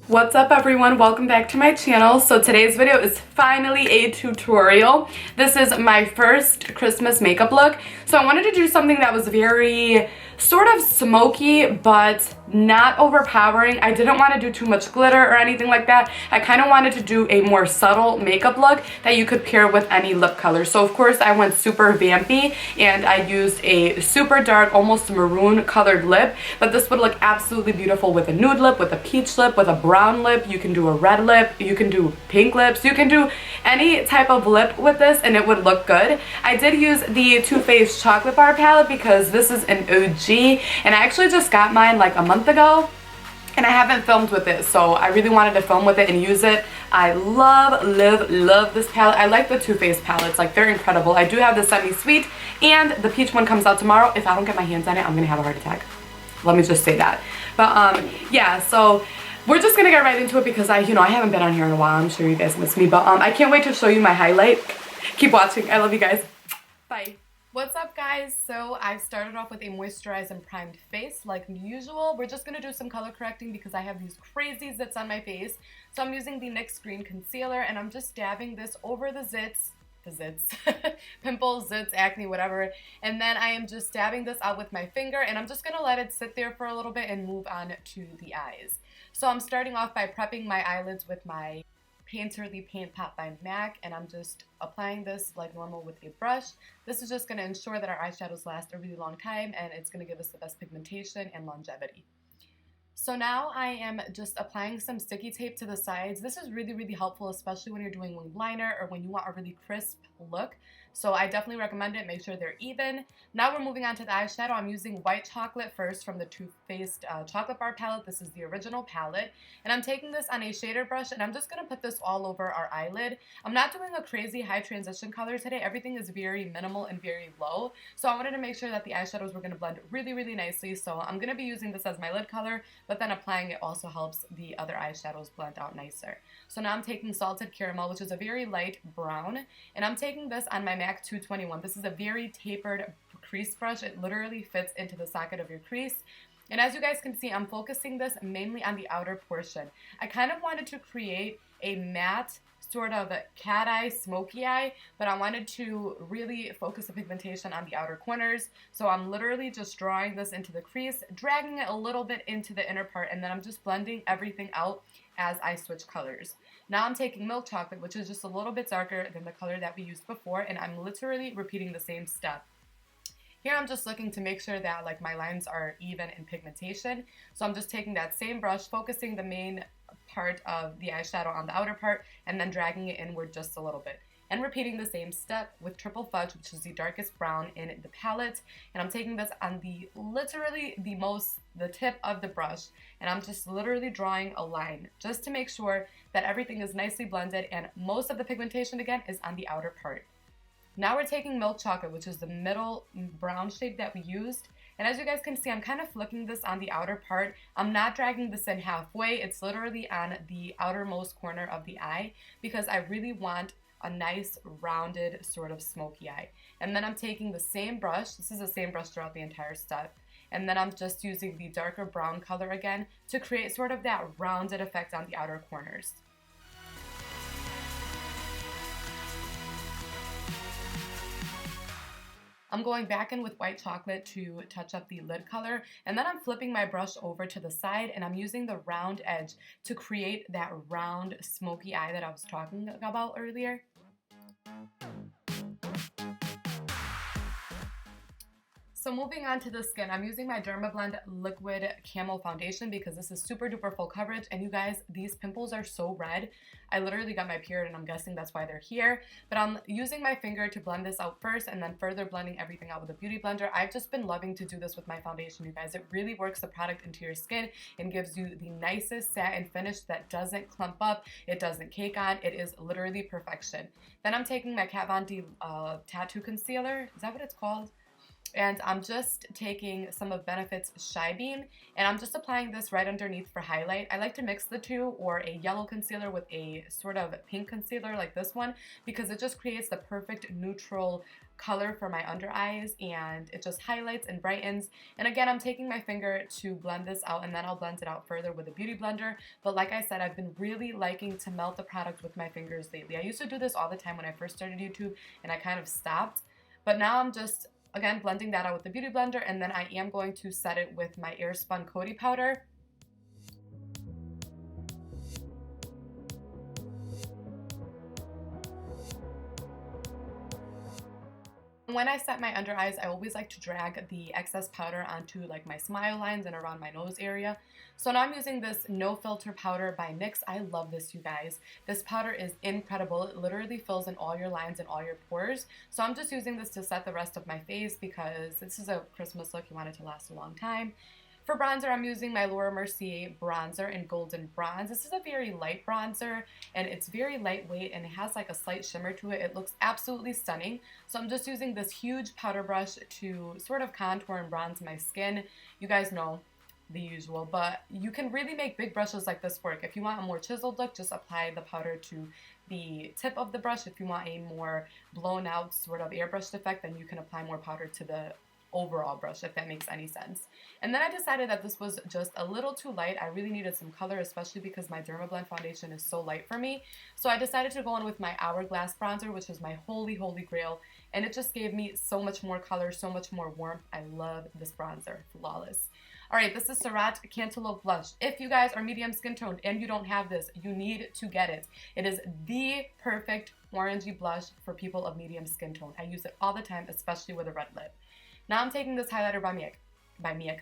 What's up everyone, welcome back to my channel. So today's video is finally a tutorial. This is my first Christmas makeup look. So I wanted to do something that was very sort of smoky but not overpowering. I didn't want to do too much glitter or anything like that. I kind of wanted to do a more subtle makeup look that you could pair with any lip color. So of course I went super vampy and I used a super dark, almost maroon colored lip, but this would look absolutely beautiful with a nude lip, with a peach lip, with a brown lip. You can do a red lip, you can do pink lips, you can do any type of lip with this and it would look good. I did use the Too Faced chocolate bar palette because this is an OG and I actually just got mine like a month ago and I haven't filmed with it, so I really wanted to film with it and use it. I love this palette. I like the Too Faced palettes, like they're incredible. I do have the semi-sweet and the peach one comes out tomorrow. If I don't get my hands on it, I'm gonna have a heart attack. Let me just say that. But yeah, so we're just gonna get right into it because I haven't been on here in a while. I'm sure you guys miss me, but I can't wait to show you my highlight. Keep watching. I love you guys. Bye. What's up guys? So I've started off with a moisturized and primed face like usual. We're just going to do some color correcting because I have these crazy zits on my face. So I'm using the NYX Green Concealer and I'm just dabbing this over the zits, pimples, zits, acne, whatever. And then I am just dabbing this out with my finger and I'm just going to let it sit there for a little bit and move on to the eyes. So I'm starting off by prepping my eyelids with my Painterly Paint Pot by MAC, and I'm just applying this like normal with a brush. This is just going to ensure that our eyeshadows last a really long time and it's going to give us the best pigmentation and longevity. So now I am just applying some sticky tape to the sides. This is really helpful, especially when you're doing wing liner or when you want a really crisp look. So I definitely recommend it. Make sure they're even. Now we're moving on to the eyeshadow. I'm using white chocolate first from the Too Faced chocolate bar palette. This is the original palette. And I'm taking this on a shader brush and I'm just going to put this all over our eyelid. I'm not doing a crazy high transition color today. Everything is very minimal and very low. So I wanted to make sure that the eyeshadows were going to blend really nicely. So I'm going to be using this as my lid color, but then applying it also helps the other eyeshadows blend out nicer. So now I'm taking Salted Caramel, which is a very light brown, and I'm taking this on my MAC 221. This is a very tapered crease brush. It literally fits into the socket of your crease. And as you guys can see, I'm focusing this mainly on the outer portion. I kind of wanted to create a matte sort of cat eye, smoky eye, but I wanted to really focus the pigmentation on the outer corners. So I'm literally just drawing this into the crease, dragging it a little bit into the inner part, and then I'm just blending everything out as I switch colors. Now I'm taking Milk Chocolate, which is just a little bit darker than the color that we used before, and I'm literally repeating the same step. Here I'm just looking to make sure that like my lines are even in pigmentation. So I'm just taking that same brush, focusing the main part of the eyeshadow on the outer part, and then dragging it inward just a little bit. And repeating the same step with Triple Fudge, which is the darkest brown in the palette. And I'm taking this on literally the tip of the brush, and I'm just literally drawing a line just to make sure that everything is nicely blended and most of the pigmentation again is on the outer part. Now we're taking Milk Chocolate, which is the middle brown shade that we used. And as you guys can see, I'm kind of flicking this on the outer part. I'm not dragging this in halfway. It's literally on the outermost corner of the eye because I really want a nice rounded sort of smoky eye. And then I'm taking the same brush. This is the same brush throughout the entire step. And then I'm just using the darker brown color again to create sort of that rounded effect on the outer corners. I'm going back in with white chocolate to touch up the lid color, and then I'm flipping my brush over to the side and I'm using the round edge to create that round smoky eye that I was talking about earlier. So moving on to the skin, I'm using my Dermablend Liquid Camo Foundation because this is super duper full coverage, and you guys, these pimples are so red. I literally got my period and I'm guessing that's why they're here, but I'm using my finger to blend this out first and then further blending everything out with a beauty blender. I've just been loving to do this with my foundation, you guys. It really works the product into your skin and gives you the nicest satin finish that doesn't clump up, it doesn't cake on, it is literally perfection. Then I'm taking my Kat Von D Tattoo Concealer, is that what it's called? And I'm just taking some of Benefit's Shy Beam, and I'm just applying this right underneath for highlight. I like to mix the two, or a yellow concealer with a sort of pink concealer like this one, because it just creates the perfect neutral color for my under eyes, and it just highlights and brightens. And again, I'm taking my finger to blend this out, and then I'll blend it out further with a beauty blender. But like I said, I've been really liking to melt the product with my fingers lately. I used to do this all the time when I first started YouTube, and I kind of stopped. But now I'm just, again, blending that out with the beauty blender, and then I am going to set it with my Airspun Coty powder. When I set my under eyes, I always like to drag the excess powder onto like my smile lines and around my nose area. So now I'm using this Nofilter Powder by NYX. I love this, you guys. This powder is incredible. It literally fills in all your lines and all your pores. So I'm just using this to set the rest of my face because this is a Christmas look. You want it to last a long time. For bronzer, I'm using my Laura Mercier bronzer in Golden Bronze. This is a very light bronzer, and it's very lightweight, and it has like a slight shimmer to it. It looks absolutely stunning. So I'm just using this huge powder brush to sort of contour and bronze my skin. You guys know the usual, but you can really make big brushes like this work. If you want a more chiseled look, just apply the powder to the tip of the brush. If you want a more blown out sort of airbrushed effect, then you can apply more powder to the overall brush, if that makes any sense. And then I decided that this was just a little too light. I really needed some color, especially because my Dermablend foundation is so light for me. So I decided to go in with my Hourglass bronzer, which is my holy grail, and it just gave me so much more color, so much more warmth. I love this bronzer. Flawless. Alright, this is Surratt Cantaloupe Blush. If you guys are medium skin toned and you don't have this, you need to get it. It is the perfect orangey blush for people of medium skin tone. I use it all the time, especially with a red lip. Now I'm taking this highlighter by Miek.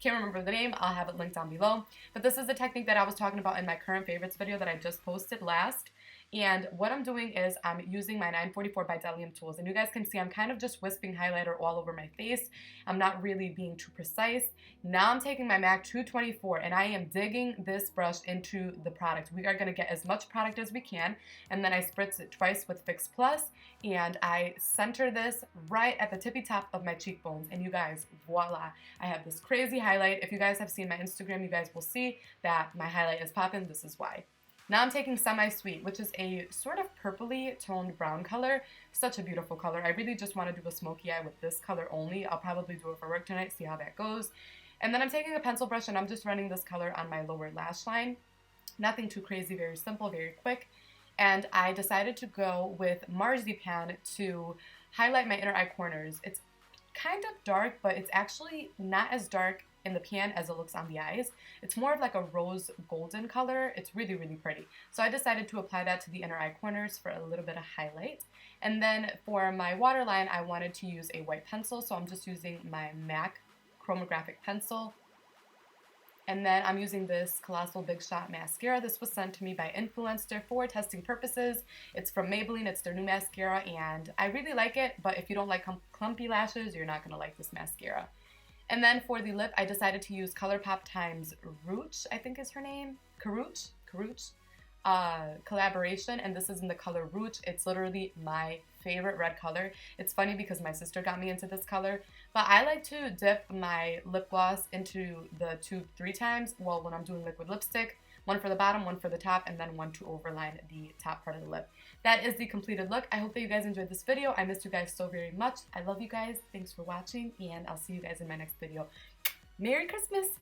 Can't remember the name. I'll have it linked down below. But this is the technique that I was talking about in my current favorites video that I just posted last. And what I'm doing is I'm using my 944 by Bdellium tools. And you guys can see I'm kind of just wisping highlighter all over my face. I'm not really being too precise. Now I'm taking my MAC 224 and I am digging this brush into the product. We are going to get as much product as we can. And then I spritz it twice with Fix Plus. And I center this right at the tippy top of my cheekbones. And you guys, voila. I have this crazy highlight. If you guys have seen my Instagram, you guys will see that my highlight is popping. This is why. Now I'm taking Semi Sweet, which is a sort of purpley toned brown color. Such a beautiful color. I really just want to do a smoky eye with this color only. I'll probably do it for work tonight, see how that goes. And then I'm taking a pencil brush and I'm just running this color on my lower lash line. Nothing too crazy, very simple, very quick. And I decided to go with Marzipan to highlight my inner eye corners. It's kind of dark, but it's actually not as dark in the pan as it looks on the eyes. It's more of like a rose golden color. It's really pretty. So I decided to apply that to the inner eye corners for a little bit of highlight. And then for my waterline, I wanted to use a white pencil, so I'm just using my MAC Chromographic pencil. And then I'm using this Colossal Big Shot mascara. This was sent to me by Influencer for testing purposes. It's from Maybelline. It's their new mascara, and I really like it, but if you don't like clumpy lashes, you're not going to like this mascara. And then for the lip, I decided to use ColourPop times Rouge, I think is her name. Carouche collaboration, and this is in the color Rouge. It's literally my favorite red color. It's funny because my sister got me into this color, but I like to dip my lip gloss into the tube 3 times. Well, when I'm doing liquid lipstick, one for the bottom, one for the top, and then one to overline the top part of the lip. That is the completed look. I hope that you guys enjoyed this video. I missed you guys so very much. I love you guys. Thanks for watching, and I'll see you guys in my next video. Merry Christmas!